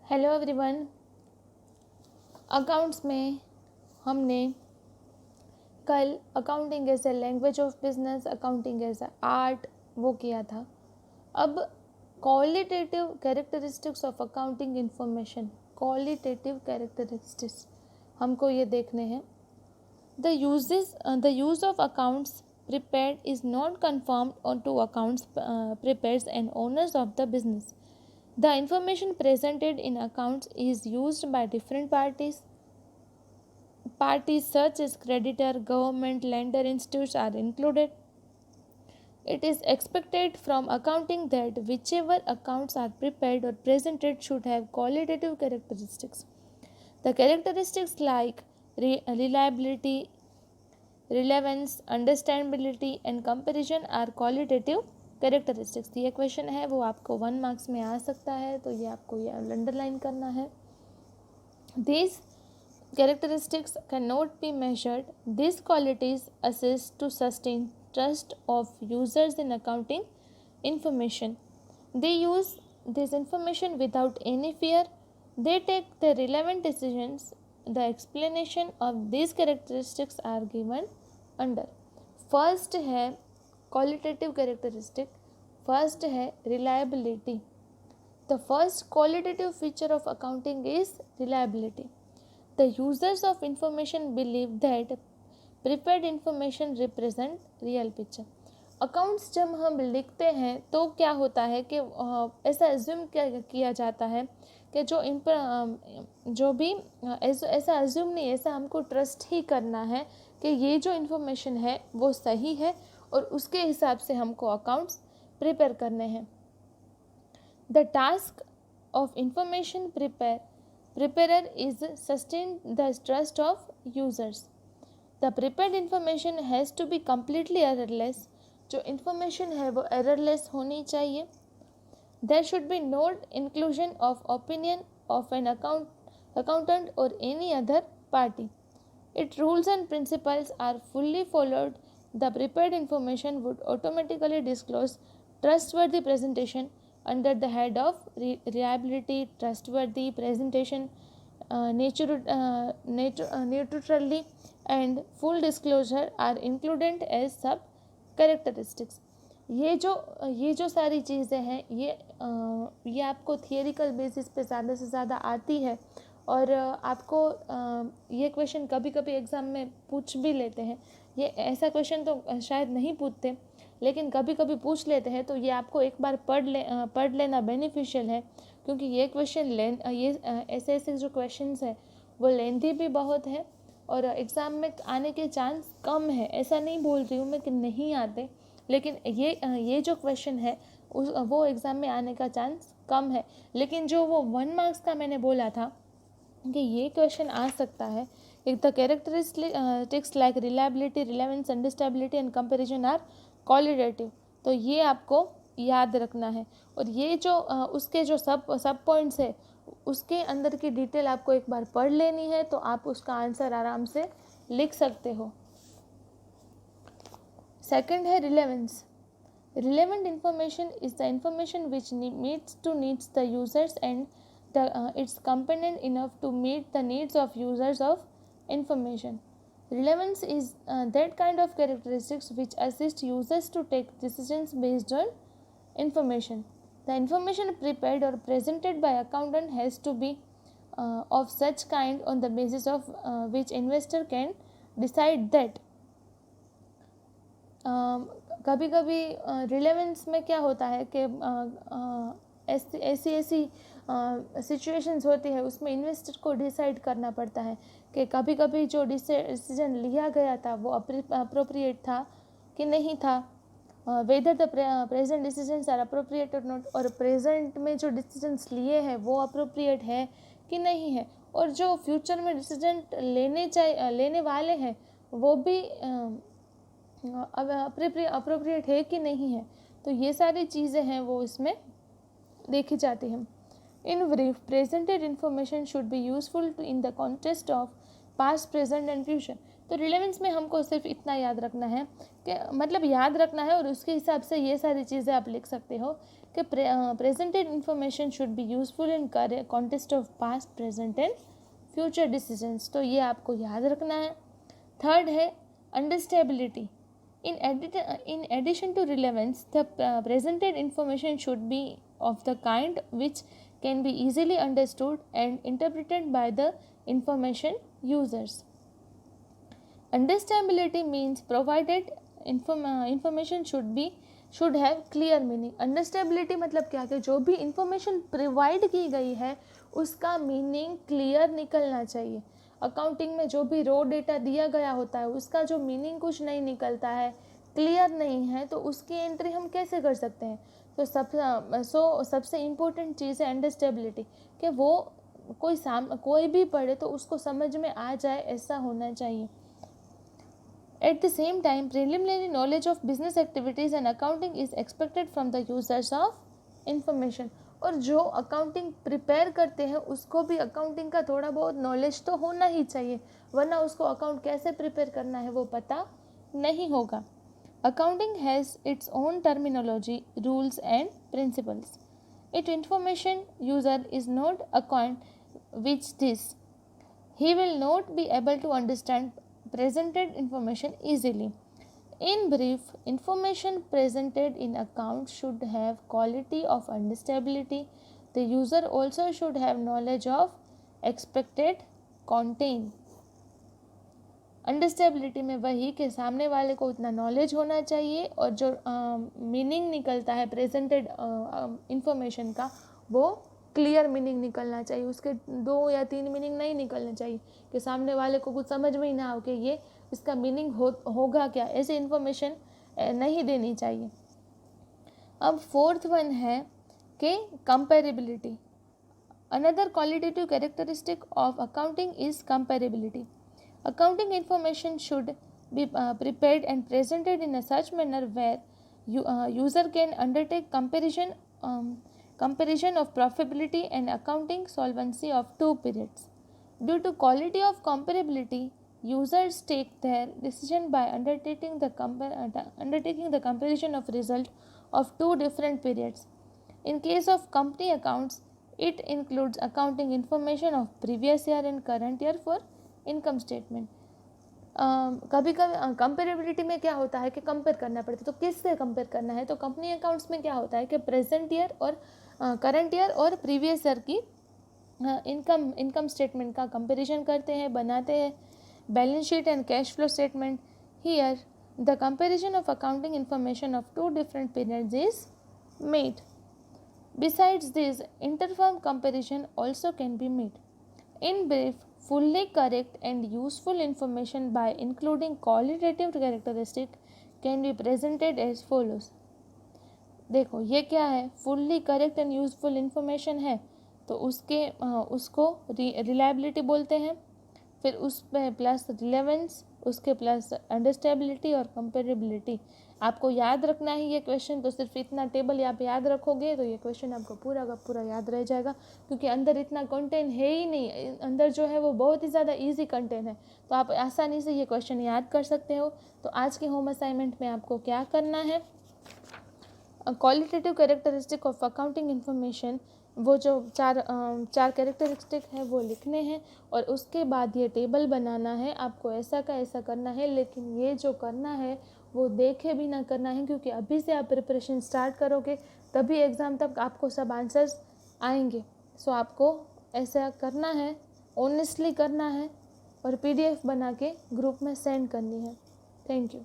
Hello everyone. Accounts में हमने कल accounting as a language of business, accounting as a art वो किया था। अब qualitative characteristics of accounting information, qualitative characteristics हमको ये देखने हैं। The use of accounts prepared is not conformed onto accounts prepares and owners of the business. The information presented in accounts is used by different parties. Parties such as creditor, government, lender, institutes are included. It is expected from accounting that whichever accounts are prepared or presented should have qualitative characteristics. The characteristics like reliability, relevance, understandability and comparison are qualitative characteristics. ये question है वो आपको 1 marks में आ सकता है, तो ये आपको ये अंडरलाइन करना है। These characteristics cannot be measured. These qualities assist to sustain trust of users in accounting information. They use this information without any fear. They take the relevant decisions. The explanation of these characteristics are given under. First है qualitative characteristic, first है reliability. The first qualitative feature of accounting is reliability. The users of information believe that prepared information represent real picture. Accounts जब हम लिखते हैं तो क्या होता है कि ऐसा एज्यूम किया जाता है कि जो भी ऐसा एज्यूम नहीं, ऐसा हमको ट्रस्ट ही करना है कि ये जो इन्फॉर्मेशन है वो सही है और उसके हिसाब से हमको अकाउंट्स प्रिपेयर करने हैं। The task of information prepare is sustain the trust of users. The prepared information has to be completely errorless. जो इन्फॉर्मेशन है वो एररलेस होनी चाहिए। There should be no inclusion of opinion of an accountant or any other party. Its rules and principles are fully followed. The prepared information would automatically disclose trustworthy presentation under the head of reliability, trustworthy presentation, neutrality and full disclosure are included as sub characteristics. ये जो सारी चीज़ें हैं ये आपको थियरिकल basis पे ज़्यादा से ज़्यादा आती है और आपको ये क्वेश्चन कभी कभी एग्ज़ाम में पूछ भी लेते हैं। ये ऐसा क्वेश्चन तो शायद नहीं पूछते, लेकिन कभी कभी पूछ लेते हैं, तो ये आपको एक बार पढ़ लेना बेनिफिशियल है, क्योंकि ये क्वेश्चन ऐसे जो क्वेश्चंस है वो लेंथी भी बहुत है और एग्ज़ाम में आने के चांस कम है। ऐसा नहीं बोल रही हूँ मैं कि नहीं आते, लेकिन ये जो क्वेश्चन है वो एग्ज़ाम में आने का चांस कम है। लेकिन जो वो 1 मार्क्स का मैंने बोला था कि ये क्वेश्चन आ सकता है, the characteristics like reliability, relevance, understandability and comparison are qualitative, तो ये आपको याद रखना है। और ये जो उसके जो सब पॉइंट्स है उसके अंदर की डिटेल आपको एक बार पढ़ लेनी है, तो आप उसका आंसर आराम से लिख सकते हो। सेकंड है relevance. Relevant information is the information which meets the users and its component enough to meet the needs of users of information. Relevance is that kind of characteristics which assist users to take decisions based on information. The information prepared or presented by accountant has to be of such kind on the basis of which investor can decide that कभी कभी relevance में क्या होता है कि ऐसी situations होती है उसमें इन्वेस्टर को डिसाइड करना पड़ता है कि कभी कभी जो डिसीजन लिया गया था वो अप्रोप्रिएट था कि नहीं था, whether the present decisions are appropriate और नॉट, और प्रेजेंट में जो डिसीजंस लिए हैं वो अप्रोप्रिएट है कि नहीं है, और जो फ्यूचर में डिसीजन लेने वाले हैं वो भी अप्रोप्रिएट है कि नहीं है। तो ये सारी चीज़ें हैं वो इसमें देखी जाती हैं। In brief, presented information should be useful in the context of past, present and future. तो रिलेवेंस में हमको सिर्फ इतना याद रखना है कि मतलब याद रखना है और उसके हिसाब से ये सारी चीज़ें आप लिख सकते हो कि presented information should be useful in context of past, present and future decisions. तो ये आपको याद रखना है। थर्ड है अंडरस्टैबिलिटी। In addition to relevance, the presented information should be of the kind which can be easily understood and interpreted by the information users. Understandability means provided information should have clear meaning. Understandability मतलब क्या कि जो भी information provide की गई है उसका meaning clear निकलना चाहिए। अकाउंटिंग में जो भी रॉ डेटा दिया गया होता है उसका जो मीनिंग कुछ नहीं निकलता है, क्लियर नहीं है, तो उसकी एंट्री हम कैसे कर सकते हैं। तो सबसे इम्पोर्टेंट चीज़ है अंडरस्टैबिलिटी, कि वो कोई भी पढ़े तो उसको समझ में आ जाए, ऐसा होना चाहिए। At the same time, preliminary knowledge of business activities and accounting is expected from the users of information. और जो अकाउंटिंग प्रिपेयर करते हैं उसको भी अकाउंटिंग का थोड़ा बहुत नॉलेज तो होना ही चाहिए, वरना उसको अकाउंट कैसे प्रिपेयर करना है वो पता नहीं होगा। Accounting has its own terminology, rules and principles. It information user is not account which this he will not be able to understand presented information easily. In brief, information presented in account should have quality of understandability. The user also should have knowledge of expected content. अंडरस्टैबिलिटी में वही कि सामने वाले को उतना knowledge होना चाहिए और जो मीनिंग निकलता है प्रेजेंटेड इंफॉर्मेशन का वो क्लियर मीनिंग निकलना चाहिए, उसके 2 या 3 मीनिंग नहीं निकलने चाहिए कि सामने वाले को कुछ समझ में ही ना हो कि ये इसका मीनिंग होगा क्या, ऐसे इन्फॉर्मेशन नहीं देनी चाहिए। अब फोर्थ वन है कि comparability. Another qualitative characteristic of accounting is comparability. Accounting information should be prepared and presented in a such manner where user can undertake comparison of profitability and accounting solvency of 2 periods. Due to quality of comparability, users take their decision by undertaking the comparison of result of 2 different periods. In case of company accounts, it includes accounting information of previous year and current year for income statement. कभी कभी comparability में क्या होता है कि compare करना पड़ता है, तो किससे कंपेयर करना है, तो कंपनी अकाउंट्स में क्या होता है कि प्रेजेंट ईयर और करंट ईयर और प्रीवियस ईयर की इनकम स्टेटमेंट का कंपैरिजन करते हैं, बनाते हैं। Balance sheet and cash flow statement, here the comparison of accounting information of 2 different periods is made. Besides this, interfirm comparison also can be made. In brief, fully correct and useful information by including qualitative characteristic can be presented as follows. देखो ये क्या है, fully correct and useful information है तो उसको reliability बोलते हैं, फिर उस पर प्लस रिलेवेंस, उसके प्लस अंडरस्टैबिलिटी और कंपेरेबिलिटी। आपको याद रखना है ये क्वेश्चन, तो सिर्फ इतना टेबल आप याद रखोगे तो ये क्वेश्चन आपको पूरा का पूरा याद रह जाएगा, क्योंकि अंदर इतना कंटेंट है ही नहीं, अंदर जो है वो बहुत ही ज़्यादा इजी कंटेंट है, तो आप आसानी से ये क्वेश्चन याद कर सकते हो। तो आज के होम असाइनमेंट में आपको क्या करना है, qualitative characteristic of accounting information, वो जो चार कैरेक्टरिस्टिक है वो लिखने हैं और उसके बाद ये टेबल बनाना है। आपको ऐसा का ऐसा करना है, लेकिन ये जो करना है वो देखे भी ना करना है, क्योंकि अभी से आप प्रिपरेशन स्टार्ट करोगे तभी एग्ज़ाम तक आपको सब आंसर्स आएंगे। सो आपको ऐसा करना है, ऑनेस्टली करना है और PDF बना के ग्रुप में सेंड करनी है। Thank you.